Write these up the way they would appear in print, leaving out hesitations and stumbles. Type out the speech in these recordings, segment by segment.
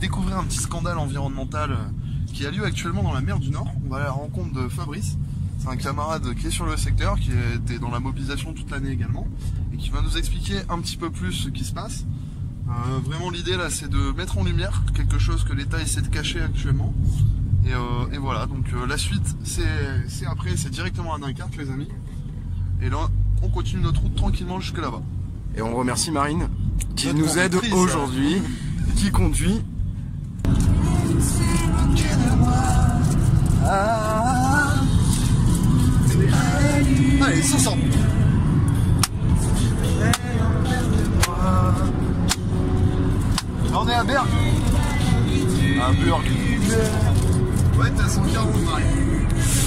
découvrir un petit scandale environnemental qui a lieu actuellement dans la mer du Nord. On va aller à la rencontre de Fabrice. C'est un camarade qui est sur le secteur, qui était dans la mobilisation toute l'année également, et qui va nous expliquer un petit peu plus ce qui se passe. Vraiment l'idée là c'est de mettre en lumière quelque chose que l'État essaie de cacher actuellement. Et voilà, donc la suite c'est après, c'est directement à Dunkerque les amis. Et là on continue notre route tranquillement jusque là-bas. Et on remercie Marine qui nous aide aujourd'hui, qui conduit. Allez, 500. On est à Berg. À Burg. Ouais, t'as 140 Marie.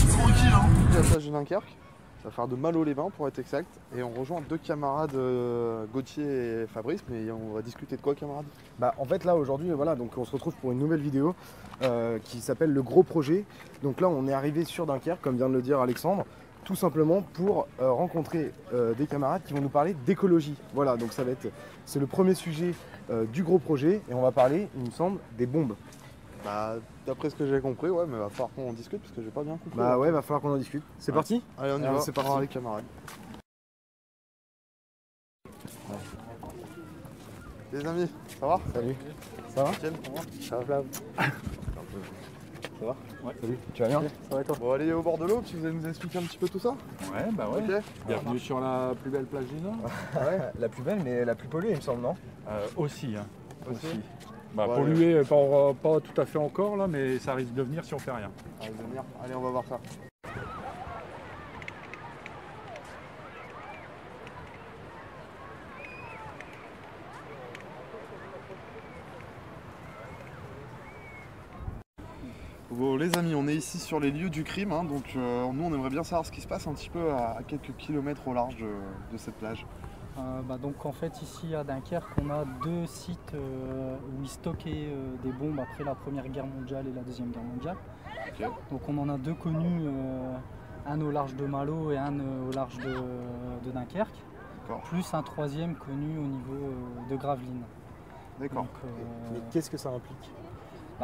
Tranquille, hein. La plage de Dunkerque. Ça va faire de Malo-les-Bains pour être exact. Et on rejoint deux camarades, Gauthier et Fabrice. Mais on va discuter de quoi, camarades? Bah, en fait, là, aujourd'hui, voilà, donc on se retrouve pour une nouvelle vidéo qui s'appelle Le Gros Projet. Donc là, on est arrivé sur Dunkerque, comme vient de le dire Alexandre, tout simplement pour rencontrer des camarades qui vont nous parler d'écologie. Voilà, donc ça va être, c'est le premier sujet du Gros Projet. Et on va parler, il me semble, des bombes. Bah, d'après ce que j'ai compris, ouais, mais va falloir qu'on en discute parce que j'ai pas bien compris. Bah ouais, va falloir qu'on en discute. C'est parti? Allez, on y va. C'est parti. Allez, camarades. Ouais. Les amis, ça va? Salut. Ça va? Nickel, Ça va, Flav? Ça va? Ouais. Salut. Tu vas bien? Okay. Ça va et toi? Bon, allez au bord de l'eau, puis vous allez nous expliquer un petit peu tout ça? Ouais, bah ouais. Okay. Bienvenue sur la plus belle plage du Nord. Ouais, la plus belle, mais la plus polluée, il me semble, non? Aussi, hein. Aussi. Bah, Ouais, pollué, pas tout à fait encore là, mais ça risque de venir si on fait rien. Allez, on va voir ça. Bon les amis, on est ici sur les lieux du crime, hein, donc nous on aimerait bien savoir ce qui se passe un petit peu à quelques kilomètres au large de cette plage. Donc en fait ici à Dunkerque on a deux sites où ils stockaient des bombes après la Première Guerre mondiale et la Deuxième Guerre mondiale. Okay. Donc on en a deux connus, un au large de Malo et un au large de Dunkerque, plus un troisième connu au niveau de Gravelines. D'accord. Mais qu'est-ce que ça implique?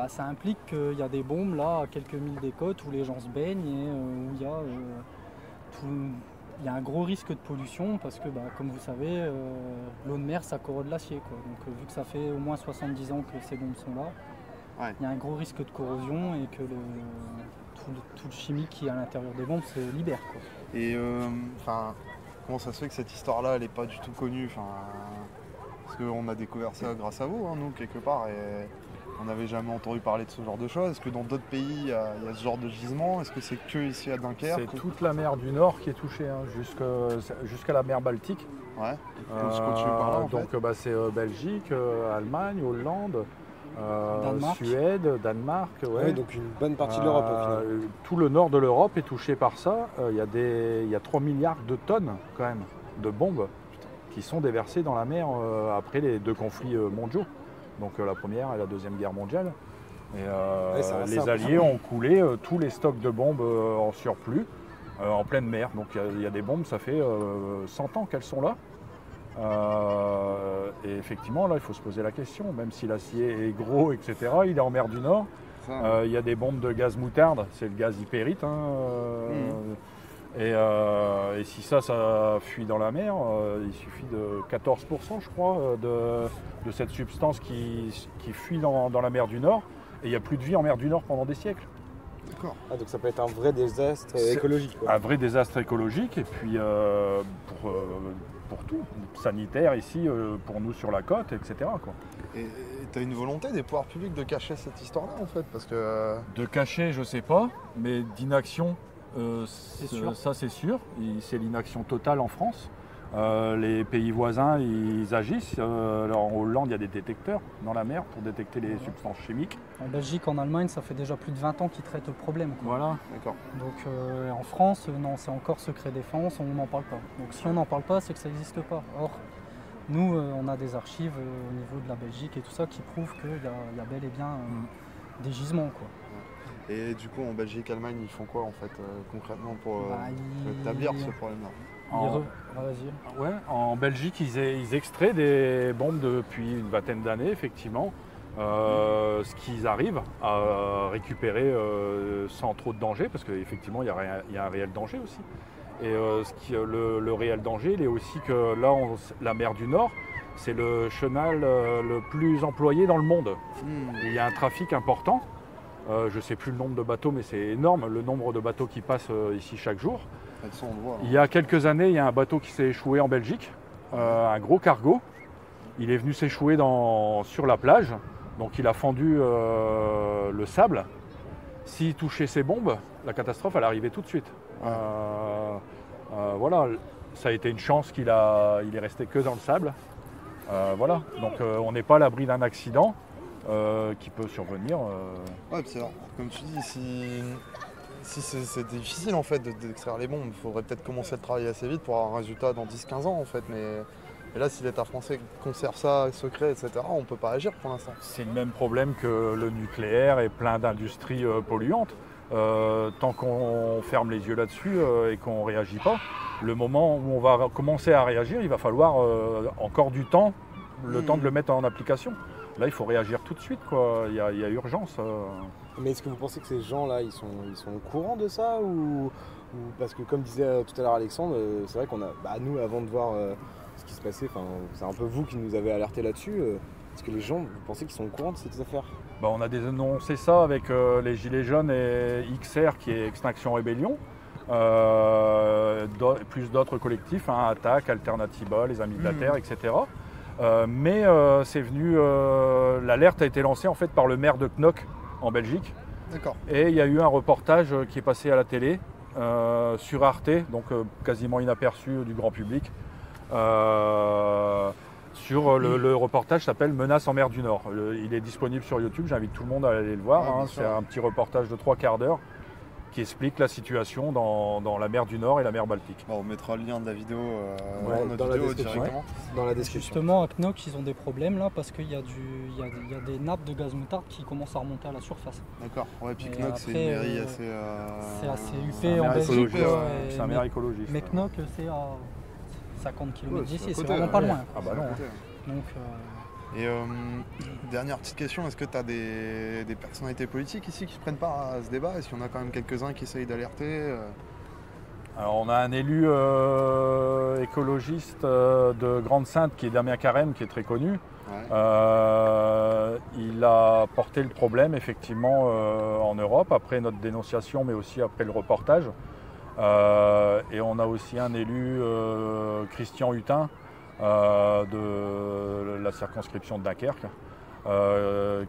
Ça implique qu'il y a des bombes là à quelques milles des côtes où les gens se baignent et où il y a un gros risque de pollution parce que comme vous savez l'eau de mer ça corrode l'acier. Donc vu que ça fait au moins 70 ans que ces bombes sont là, ouais. Il y a un gros risque de corrosion et que tout le chimique qui est à l'intérieur des bombes se libère. Quoi. Et comment ça se fait que cette histoire-là elle n'est pas du tout connue? Parce qu'on a découvert ça grâce à vous, hein, nous, quelque part. Et on n'avait jamais entendu parler de ce genre de choses. Est-ce que dans d'autres pays, il y a ce genre de gisement? Est-ce que c'est que ici à Dunkerque? C'est toute la mer du Nord qui est touchée, hein, jusqu'à la mer Baltique. Ouais. Par là, donc c'est Belgique, Allemagne, Hollande, Suède, Danemark. Ouais. Oui, donc une bonne partie de l'Europe au final. Tout le nord de l'Europe est touché par ça. Il y a 3 milliards de tonnes quand même de bombes qui sont déversées dans la mer après les deux conflits mondiaux. Donc la Première et la Deuxième Guerre mondiale. Et les Alliés ont coulé tous les stocks de bombes en surplus en pleine mer. Donc il y a des bombes, ça fait 100 ans qu'elles sont là. Et effectivement, là, il faut se poser la question, même si l'acier est gros, etc., il est en mer du Nord. Il y a des bombes de gaz moutarde, c'est le gaz hypérite. Et si ça fuit dans la mer, il suffit de 14%, je crois, de cette substance qui fuit dans la mer du Nord. Et il n'y a plus de vie en mer du Nord pendant des siècles. D'accord. Ah, donc ça peut être un vrai désastre écologique. Quoi. Un vrai désastre écologique, et puis pour tout, sanitaire ici, pour nous sur la côte, etc. Quoi. Et tu as une volonté des pouvoirs publics de cacher cette histoire-là, en fait, parce que... De cacher, je sais pas, mais d'inaction, ça c'est sûr. C'est l'inaction totale en France. Les pays voisins, ils agissent. Alors, en Hollande, il y a des détecteurs dans la mer pour détecter les substances chimiques. En Belgique, en Allemagne, ça fait déjà plus de 20 ans qu'ils traitent le problème. Quoi. Voilà. D'accord. Donc en France, non, c'est encore secret défense, on n'en parle pas. Donc si on n'en parle pas, c'est que ça n'existe pas. Or, nous, on a des archives au niveau de la Belgique et tout ça qui prouvent qu'il y a bel et bien des gisements. Quoi. Et du coup, en Belgique, Allemagne, ils font quoi en fait concrètement pour établir ce problème-là? En Belgique, ils extraient des bombes depuis une vingtaine d'années, effectivement. ce qu'ils arrivent à récupérer sans trop de danger, parce qu'effectivement il y a un réel danger aussi. Et le réel danger, il est aussi que là, la mer du Nord, c'est le chenal le plus employé dans le monde. Il y a un trafic important. Je ne sais plus le nombre de bateaux, mais c'est énorme le nombre de bateaux qui passent ici chaque jour. Il y a quelques années, il y a un bateau qui s'est échoué en Belgique, un gros cargo. Il est venu s'échouer sur la plage, donc il a fendu le sable. S'il touchait ses bombes, la catastrophe, elle arrivait tout de suite. Voilà, ça a été une chance il est resté que dans le sable. Voilà, donc on n'est pas à l'abri d'un accident qui peut survenir. Ouais, puis alors, comme tu dis, si c'est difficile en fait d'extraire les bombes, il faudrait peut-être commencer le travail assez vite pour avoir un résultat dans 10-15 ans en fait. Mais là, si l'État français conserve ça secret, etc., on ne peut pas agir pour l'instant. C'est le même problème que le nucléaire et plein d'industries polluantes. Tant qu'on ferme les yeux là-dessus et qu'on ne réagit pas, le moment où on va commencer à réagir, il va falloir encore du temps, le temps de le mettre en application. Là, il faut réagir tout de suite, quoi. Il y a urgence. Mais est-ce que vous pensez que ces gens-là, ils sont au courant de ça ou parce que comme disait tout à l'heure Alexandre, c'est vrai qu'on a, nous, avant de voir ce qui se passait, c'est un peu vous qui nous avez alerté là-dessus. Est-ce que les gens, vous pensez qu'ils sont au courant de ces affaires ? On a dénoncé ça avec les Gilets jaunes et XR qui est Extinction Rébellion, plus d'autres collectifs, Attaque, Alternativa, les Amis de la Terre, etc. Mais c'est venu, l'alerte a été lancée en fait par le maire de Knock en Belgique. D'accord. Et il y a eu un reportage qui est passé à la télé sur Arte, donc quasiment inaperçu du grand public. Le reportage s'appelle Menace en mer du Nord. Il est disponible sur YouTube, j'invite tout le monde à aller le voir. C'est un petit reportage de 3/4 d'heure qui explique la situation dans la mer du Nord et la mer Baltique. On mettra le lien de la vidéo dans la description. directement. Dans la description. Justement, à Knock, ils ont des problèmes là parce qu'il y a des nappes de gaz moutarde qui commencent à remonter à la surface. D'accord. Ouais, puis Et Knock, c'est une mairie assez. C'est assez huppé en Belgique. C'est un maire écologiste. Mais Knock, c'est à 50 km d'ici, c'est côté, vraiment pas loin. Ah bah non. Donc, Et dernière petite question, est-ce que tu as des personnalités politiques ici qui prennent part à ce débat? Est-ce qu'il y en a quand même quelques-uns qui essayent d'alerter? Alors on a un élu écologiste de Grande-Synthe qui est Damien Carême, qui est très connu. Ouais. Il a porté le problème effectivement en Europe, après notre dénonciation, mais aussi après le reportage. Et on a aussi un élu, Christian Hutin, de la circonscription de Dunkerque,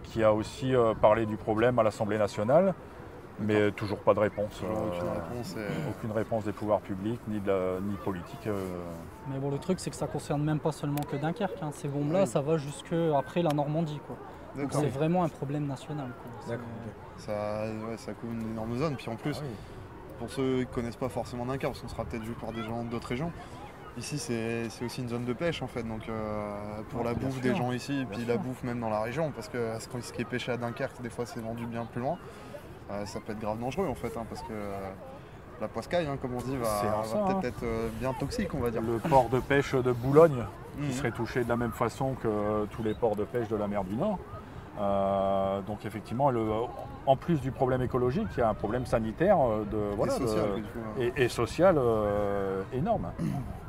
qui a aussi parlé du problème à l'Assemblée nationale, mais toujours pas de réponse. Aucune réponse des pouvoirs publics, ni politique. Mais bon, le truc, c'est que ça concerne même pas seulement que Dunkerque. Ces bombes-là, ça va jusque après la Normandie, quoi. Donc c'est vraiment un problème national, quoi. Ça couvre une énorme zone. Puis en plus, pour ceux qui ne connaissent pas forcément Dunkerque, parce qu'on sera peut-être vu par des gens d'autres régions, ici c'est aussi une zone de pêche en fait, donc pour la bouffe des gens ici, et puis la bouffe même dans la région, parce que ce qui est pêché à Dunkerque, des fois c'est vendu bien plus loin, ça peut être grave dangereux en fait, parce que la poiscaille, comme on dit, va peut-être être bien toxique, on va dire. Le port de pêche de Boulogne, qui serait touché de la même façon que tous les ports de pêche de la mer du Nord. Donc effectivement, en plus du problème écologique, il y a un problème sanitaire et social énorme.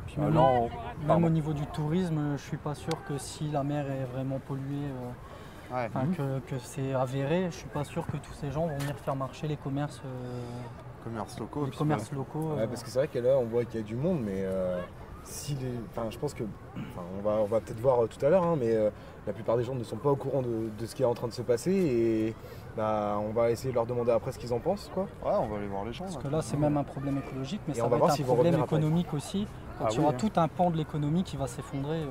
Puis même au niveau du tourisme, je ne suis pas sûr que si la mer est vraiment polluée, que c'est avéré, je ne suis pas sûr que tous ces gens vont venir faire marcher les commerces locaux. Parce que c'est vrai que là, on voit qu'il y a du monde, mais je pense que, on va peut-être voir tout à l'heure, mais la plupart des gens ne sont pas au courant de ce qui est en train de se passer et on va essayer de leur demander après ce qu'ils en pensent, quoi. Ouais, on va aller voir les gens. Parce que là, c'est même un problème écologique, mais et ça va être un problème économique après aussi. Quand il y aura tout un pan de l'économie qui va s'effondrer,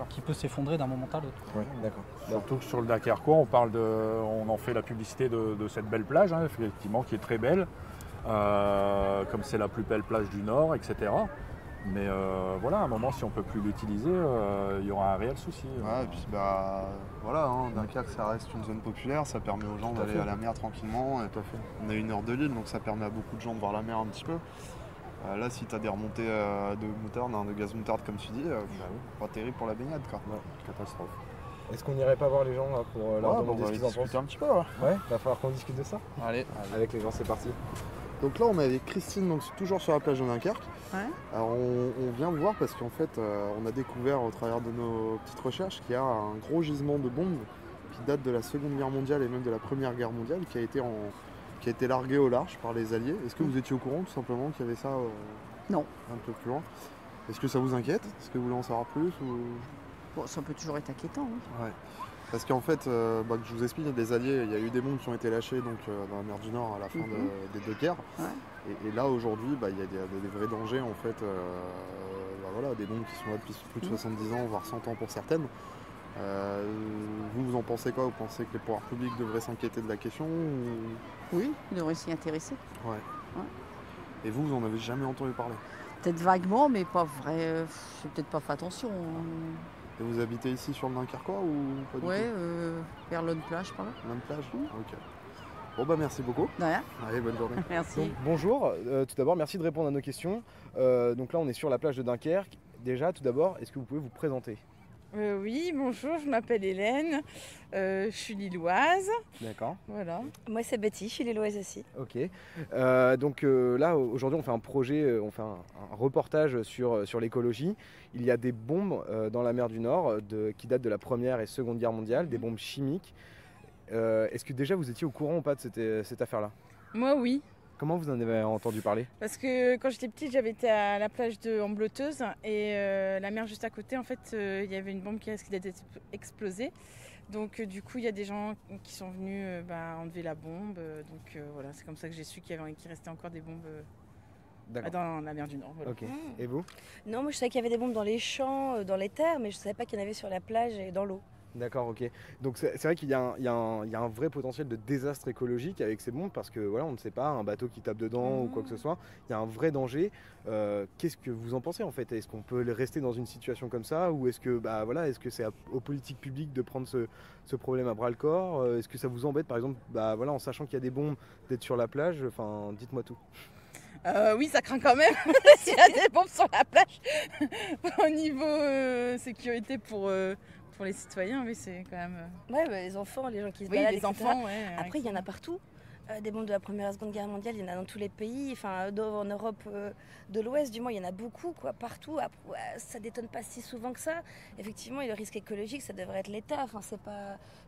qui peut s'effondrer d'un moment à l'autre. Ouais, d'accord. Surtout que sur le Dunkerquois, on en fait la publicité de cette belle plage, effectivement, qui est très belle, comme c'est la plus belle plage du Nord, etc. Mais à un moment, si on ne peut plus l'utiliser, il y aura un réel souci. Ouais, et puis Dunkerque, ça reste une zone populaire, ça permet aux gens d'aller à la mer tranquillement. On a 1 heure de l'île, donc ça permet à beaucoup de gens de voir la mer un petit peu. Là, si tu as des remontées de moutarde, de gaz moutarde, comme tu dis, pas terrible pour la baignade, quoi. Ouais, catastrophe. Est-ce qu'on n'irait pas voir les gens là, pour leur demander ce qu'ils en pensent un petit peu, ouais. Ouais, va falloir qu'on discute de ça. Allez. Avec les gens, c'est parti. Donc là, on est avec Christine, donc toujours sur la plage de Dunkerque. Ouais. Alors on vient de voir parce qu'en fait, on a découvert au travers de nos petites recherches qu'il y a un gros gisement de bombes qui date de la Seconde Guerre mondiale et même de la Première Guerre mondiale, qui a été largué au large par les Alliés. Est-ce que vous étiez au courant tout simplement qu'il y avait ça Non. Un peu plus loin? Est-ce que ça vous inquiète? Est-ce que vous voulez en savoir plus ou... Bon, ça peut toujours être inquiétant. Oui. Ouais. Parce qu'en fait, que je vous explique, les Alliés, il y a eu des bombes qui ont été lâchées donc, dans la mer du Nord à la fin des deux guerres. Ouais. Et là, aujourd'hui, il y a des vrais dangers, en fait. Voilà, des bombes qui sont là depuis plus de 70 ans, voire 100 ans pour certaines. Vous en pensez quoi? Vous pensez que les pouvoirs publics devraient s'inquiéter de la question ou... Oui, ils devraient s'y intéresser. Ouais. Ouais. Et vous en avez jamais entendu parler? Peut-être vaguement, mais pas vrai. J'ai peut-être pas fait attention. Et vous habitez ici sur le Dunkerquois ou pas du tout? Vers l'autre plage, par là. Même plage? Ok. Bon merci beaucoup. De rien. Allez, bonne journée. Merci. Donc, bonjour, tout d'abord merci de répondre à nos questions. Donc là on est sur la plage de Dunkerque. Déjà tout d'abord, est-ce que vous pouvez vous présenter? Oui, bonjour, je m'appelle Hélène, je suis lilloise. D'accord. Voilà. Moi c'est Betty, je suis lilloise aussi. Ok. Donc là aujourd'hui on fait un projet, on fait un reportage sur l'écologie. Il y a des bombes dans la mer du Nord qui datent de la Première et Seconde Guerre mondiale, des bombes chimiques. Est-ce que déjà vous étiez au courant ou pas de cette affaire-là? Moi oui. Comment vous en avez entendu parler? Parce que quand j'étais petite, j'avais été à la plage de Ambleteuse et la mer juste à côté, en fait, il y avait une bombe qui risquait d'être explosée. Donc du coup, il y a des gens qui sont venus enlever la bombe. Donc voilà, c'est comme ça que j'ai su qu'il restait encore des bombes dans la mer du Nord. Voilà. Ok. Et vous? Non, moi je savais qu'il y avait des bombes dans les champs, dans les terres, mais je ne savais pas qu'il y en avait sur la plage et dans l'eau. D'accord, ok. Donc c'est vrai qu'il y a un vrai potentiel de désastre écologique avec ces bombes parce que voilà, on ne sait pas, un bateau qui tape dedans ou quoi que ce soit, il y a un vrai danger. Qu'est-ce que vous en pensez en fait? Est-ce qu'on peut rester dans une situation comme ça ou est-ce que est-ce que c'est aux politiques publiques de prendre ce problème à bras le corps? Est-ce que ça vous embête par exemple en sachant qu'il y a des bombes d'être sur la plage? Enfin, dites-moi tout. Oui, ça craint quand même s'il y a des bombes sur la plage. Au niveau sécurité pour les citoyens, oui, c'est quand même... Les enfants, les gens qui se Oui, baladent, les etc. enfants, Après, il y en a partout. Des bombes de la Première et Seconde Guerre mondiale, il y en a dans tous les pays. Enfin, en Europe de l'Ouest, du moins, il y en a beaucoup, quoi, partout. Après, ça détonne pas si souvent que ça. Effectivement, et le risque écologique, ça devrait être l'État. Enfin,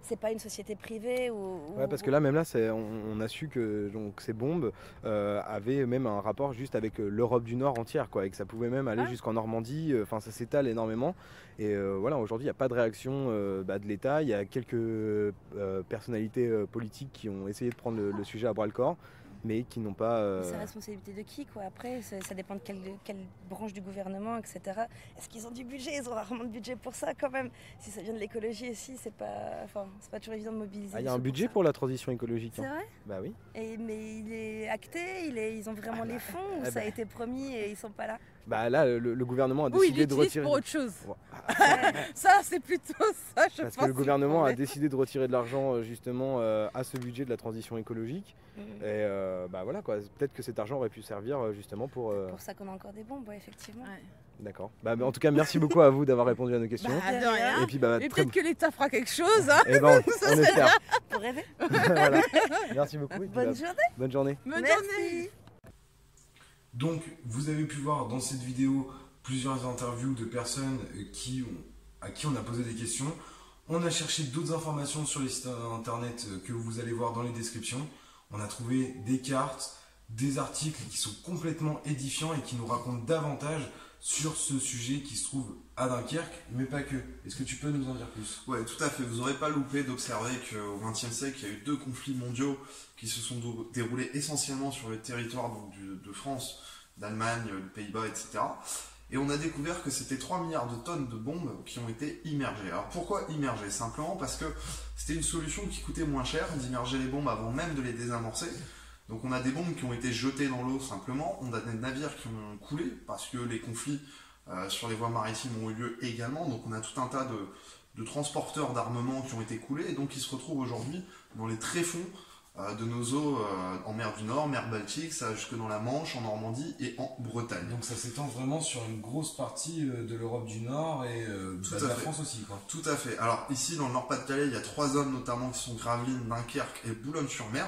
c'est pas une société privée. Parce que là, même là, on a su que donc, ces bombes avaient même un rapport juste avec l'Europe du Nord entière, quoi, et que ça pouvait même aller jusqu'en Normandie. Enfin, ça s'étale énormément. Et aujourd'hui, il n'y a pas de réaction de l'État. Il y a quelques personnalités politiques qui ont essayé de prendre le sujet à bras le corps, mais qui n'ont pas... C'est la responsabilité de qui, quoi. Après, ça dépend de quelle branche du gouvernement, etc. Est-ce qu'ils ont du budget? Ils ont rarement de budget pour ça, quand même. Si ça vient de l'écologie aussi, c'est pas toujours évident de mobiliser. Il y a un budget pour la transition écologique. C'est vrai? Bah oui. Mais il est acté, ils ont vraiment les fonds, ou ça a été promis et ils sont pas là? Là, le gouvernement a décidé de retirer... pour autre chose. Ça, c'est plutôt ça, je pense. Parce que le gouvernement a décidé de retirer de l'argent justement à ce budget de la transition écologique. Et voilà quoi, peut-être que cet argent aurait pu servir justement pour... Pour ça qu'on a encore des bombes, effectivement. Ouais. D'accord. Mais en tout cas, merci beaucoup à vous d'avoir répondu à nos questions. De rien. Et puis, peut-être que l'État fera quelque chose. Hein. On espère. Pour rêver. Voilà. Merci beaucoup. Bonne journée. Bonne journée. Bonne journée. Donc, vous avez pu voir dans cette vidéo plusieurs interviews de personnes à qui on a posé des questions. On a cherché d'autres informations sur les sites internet que vous allez voir dans les descriptions. On a trouvé des cartes, des articles qui sont complètement édifiants et qui nous racontent davantage sur ce sujet qui se trouve à Dunkerque, mais pas que. Est-ce que tu peux nous en dire plus? Ouais, tout à fait. Vous n'aurez pas loupé d'observer qu'au XXe siècle, il y a eu 2 conflits mondiaux qui se sont déroulés essentiellement sur le territoire de France, d'Allemagne, des Pays-Bas, etc. Et on a découvert que c'était 3 milliards de tonnes de bombes qui ont été immergées. Alors pourquoi immergées? Simplement parce que c'était une solution qui coûtait moins cher d'immerger les bombes avant même de les désamorcer. Donc on a des bombes qui ont été jetées dans l'eau simplement, on a des navires qui ont coulé parce que les conflits sur les voies maritimes ont eu lieu également. Donc on a tout un tas de transporteurs d'armement qui ont été coulés et donc qui se retrouvent aujourd'hui dans les tréfonds de nos eaux en mer du Nord, mer Baltique, ça va jusque dans la Manche, en Normandie et en Bretagne. Donc ça s'étend vraiment sur une grosse partie de l'Europe du Nord et de la France aussi, quoi. Tout à fait. Alors ici dans le Nord-Pas-de-Calais, il y a 3 zones notamment qui sont Gravelines, Dunkerque et Boulogne-sur-Mer.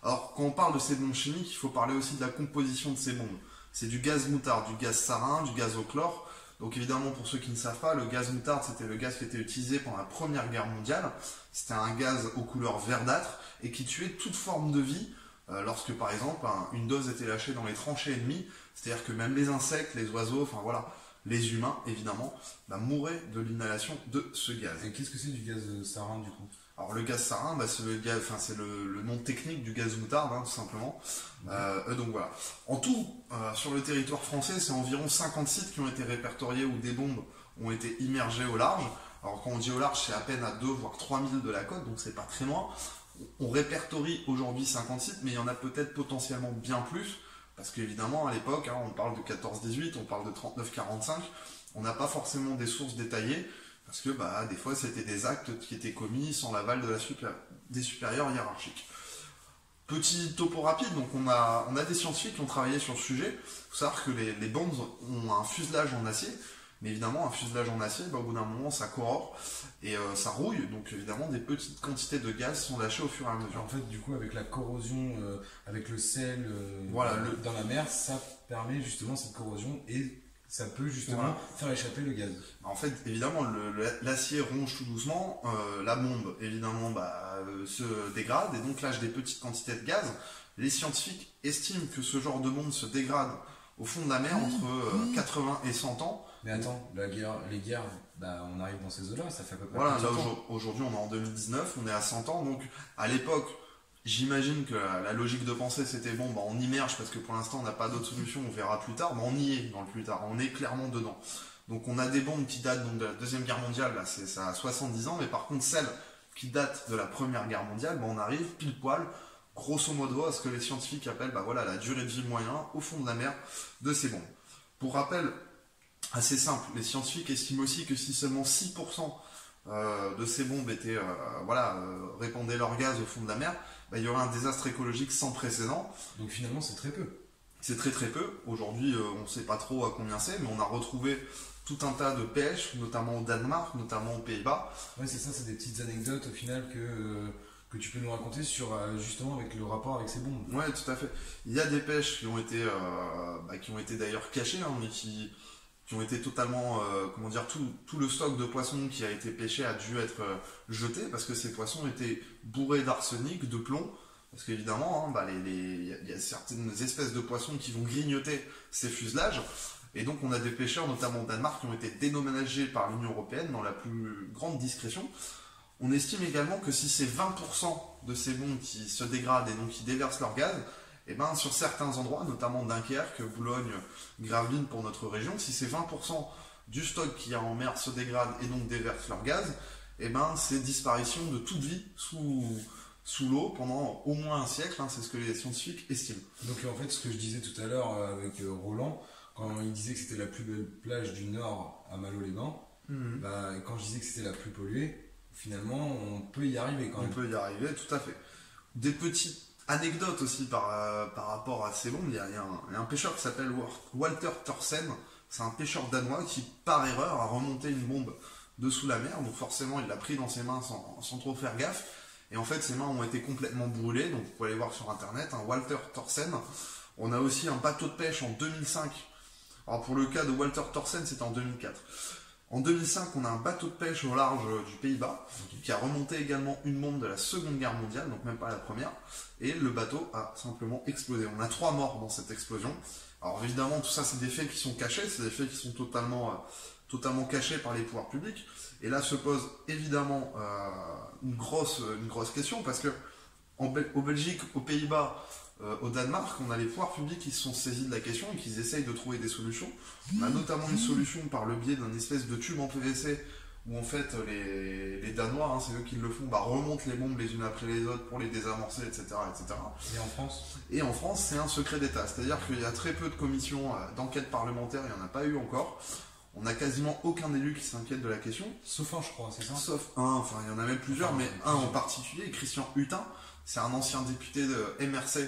Alors quand on parle de ces bombes chimiques, il faut parler aussi de la composition de ces bombes. C'est du gaz moutarde, du gaz sarin, du gaz au chlore. Donc évidemment, pour ceux qui ne savent pas, le gaz moutarde, c'était le gaz qui était utilisé pendant la Première Guerre mondiale. C'était un gaz aux couleurs verdâtres et qui tuait toute forme de vie lorsque, par exemple, une dose était lâchée dans les tranchées ennemies. C'est-à-dire que même les insectes, les oiseaux, enfin voilà, les humains, évidemment, mouraient de l'inhalation de ce gaz. Et qu'est-ce que c'est du gaz sarin, du coup? Alors le gaz sarin, c'est le nom technique du gaz moutarde, tout simplement. Donc voilà. En tout, sur le territoire français, c'est environ 50 sites qui ont été répertoriés où des bombes ont été immergées au large. Alors quand on dit au large, c'est à peine à 2 voire 3 milles de la côte, donc c'est pas très loin. On répertorie aujourd'hui 50 sites, mais il y en a peut-être potentiellement bien plus, parce qu'évidemment à l'époque, on parle de 14-18, on parle de 39-45, on n'a pas forcément des sources détaillées. Parce que des fois c'était des actes qui étaient commis sans l'aval des supérieurs hiérarchiques. Petit topo rapide, donc on a des scientifiques qui ont travaillé sur le sujet. Il faut savoir que les bombes ont un fuselage en acier, mais évidemment un fuselage en acier, au bout d'un moment ça corrode et ça rouille, donc évidemment des petites quantités de gaz sont lâchées au fur et à mesure. En fait du coup avec la corrosion, avec le sel dans la mer, ça permet justement cette corrosion et ça peut justement faire échapper le gaz. En fait, évidemment, l'acier ronge tout doucement, la bombe, évidemment, se dégrade et donc lâche des petites quantités de gaz. Les scientifiques estiment que ce genre de bombe se dégrade au fond de la mer entre 80 et 100 ans. Mais attends, les guerres, on arrive dans ces eaux-là, ça fait à peu près voilà, 100 là ans. aujourd'hui on est en 2019, on est à 100 ans, donc à l'époque, j'imagine que la logique de pensée c'était on immerge parce que pour l'instant on n'a pas d'autre solution, on verra plus tard, on y est dans le plus tard, on est clairement dedans. Donc on a des bombes qui datent donc de la Deuxième Guerre mondiale, ça a 70 ans, mais par contre celles qui datent de la Première Guerre mondiale, on arrive pile poil, grosso modo, à ce que les scientifiques appellent la durée de vie moyenne au fond de la mer de ces bombes. Pour rappel, assez simple, les scientifiques estiment aussi que si seulement 6% de ces bombes étaient, répandaient leur gaz au fond de la mer, il y aurait un désastre écologique sans précédent. Donc finalement c'est très peu. C'est très très peu. Aujourd'hui on ne sait pas trop à combien c'est, mais on a retrouvé tout un tas de pêches, notamment au Danemark, notamment aux Pays-Bas. Oui c'est ça, c'est des petites anecdotes au final que tu peux nous raconter sur justement avec le rapport avec ces bombes. Oui tout à fait. Il y a des pêches qui ont été d'ailleurs cachées, mais qui ont été totalement, tout le stock de poissons qui a été pêché a dû être jeté parce que ces poissons étaient bourrés d'arsenic, de plomb, parce qu'évidemment, il y a certaines espèces de poissons qui vont grignoter ces fuselages, et donc on a des pêcheurs, notamment au Danemark, qui ont été dédommagés par l'Union Européenne dans la plus grande discrétion. On estime également que si c'est 20% de ces bombes qui se dégradent et donc qui déversent leur gaz, sur certains endroits, notamment Dunkerque, Boulogne, Gravelines pour notre région, si ces 20% du stock qu'il y a en mer se dégrade et donc déverse leur gaz, c'est disparition de toute vie sous l'eau pendant au moins un siècle, c'est ce que les scientifiques estiment. Donc en fait, ce que je disais tout à l'heure avec Roland, quand il disait que c'était la plus belle plage du Nord à Malo-les-Bains, quand je disais que c'était la plus polluée, finalement on peut y arriver quand même. On peut y arriver, tout à fait. Des petites anecdote aussi par rapport à ces bombes, il y a un pêcheur qui s'appelle Walter Thorsen, c'est un pêcheur danois qui par erreur a remonté une bombe dessous la mer, donc forcément il l'a pris dans ses mains sans trop faire gaffe, et en fait ses mains ont été complètement brûlées, donc vous pouvez aller voir sur internet, Walter Thorsen. On a aussi un bateau de pêche en 2005, alors pour le cas de Walter Thorsen c'était en 2004. En 2005, on a un bateau de pêche au large du Pays-Bas qui a remonté également une bombe de la Seconde Guerre mondiale, donc même pas la première, et le bateau a simplement explosé. On a 3 morts dans cette explosion. Alors évidemment, tout ça, c'est des faits qui sont cachés, c'est des faits qui sont totalement cachés par les pouvoirs publics. Et là se pose évidemment une grosse question, parce que au Belgique, aux Pays-Bas, au Danemark, on a les pouvoirs publics qui se sont saisis de la question et qui essayent de trouver des solutions. On a notamment une solution par le biais d'un espèce de tube en PVC où en fait les Danois, c'est eux qui le font, remontent les bombes les unes après les autres pour les désamorcer, etc. etc. Et en France ? Et en France, c'est un secret d'État. C'est-à-dire qu'il y a très peu de commissions d'enquête parlementaire, il n'y en a pas eu encore. On n'a quasiment aucun élu qui s'inquiète de la question. Sauf un, je crois, c'est ça ? Sauf un, il y en a même plusieurs, mais un en particulier, Christian Hutin, C'est un ancien député de MRC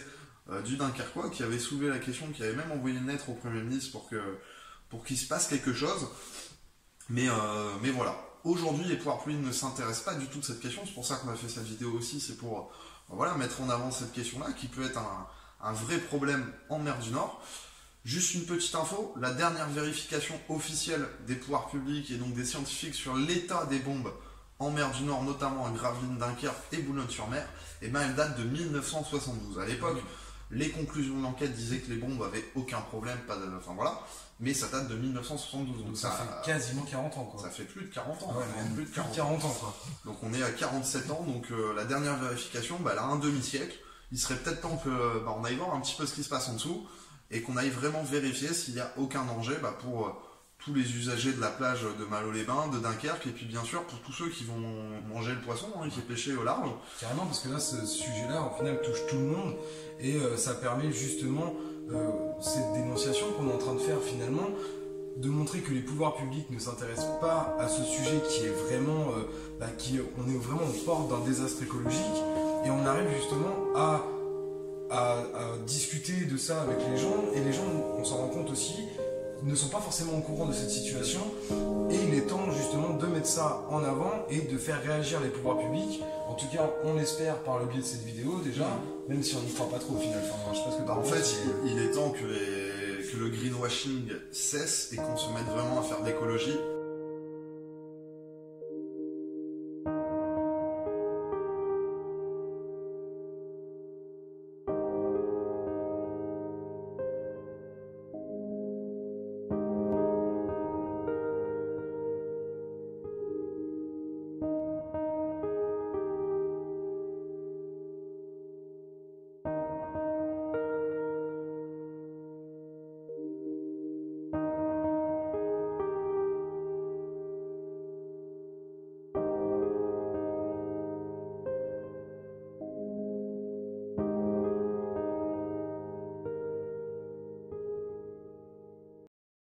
du Dunkerquois qui avait soulevé la question, qui avait même envoyé une lettre au Premier ministre pour qu'il se passe quelque chose. Mais voilà. Aujourd'hui, les pouvoirs publics ne s'intéressent pas du tout de cette question. C'est pour ça qu'on a fait cette vidéo aussi. C'est pour voilà, mettre en avant cette question-là, qui peut être un vrai problème en mer du Nord. Juste une petite info, la dernière vérification officielle des pouvoirs publics et donc des scientifiques sur l'état des bombes en mer du Nord, notamment à Gravelines, Dunkerque et Boulogne-sur-Mer, elle date de 1972. À l'époque, les conclusions de l'enquête disaient que les bombes avaient aucun problème, enfin voilà, mais ça date de 1972. Donc ça fait quasiment 40 ans, quoi. Ça fait plus de 40 ans. Ouais, même plus de 40 ans, quoi. Donc on est à 47 ans, donc la dernière vérification, elle a un demi-siècle. Il serait peut-être temps qu'on aille voir un petit peu ce qui se passe en dessous et qu'on aille vraiment vérifier s'il n'y a aucun danger pour tous les usagers de la plage de Malo-les-Bains, de Dunkerque, et puis bien sûr pour tous ceux qui vont manger le poisson, qui est pêché au large. Carrément, parce que là, ce sujet-là, au final, touche tout le monde, et ça permet justement, cette dénonciation qu'on est en train de faire finalement, de montrer que les pouvoirs publics ne s'intéressent pas à ce sujet qui est vraiment, on est vraiment aux portes d'un désastre écologique, et on arrive justement à discuter de ça avec les gens, et les gens, on s'en rend compte aussi, ne sont pas forcément au courant de cette situation, et il est temps justement de mettre ça en avant et de faire réagir les pouvoirs publics. En tout cas, on l'espère par le biais de cette vidéo déjà, même si on n'y croit pas trop au final. Enfin, je sais pas ce que en fait, il est temps que le greenwashing cesse et qu'on se mette vraiment à faire de l'écologie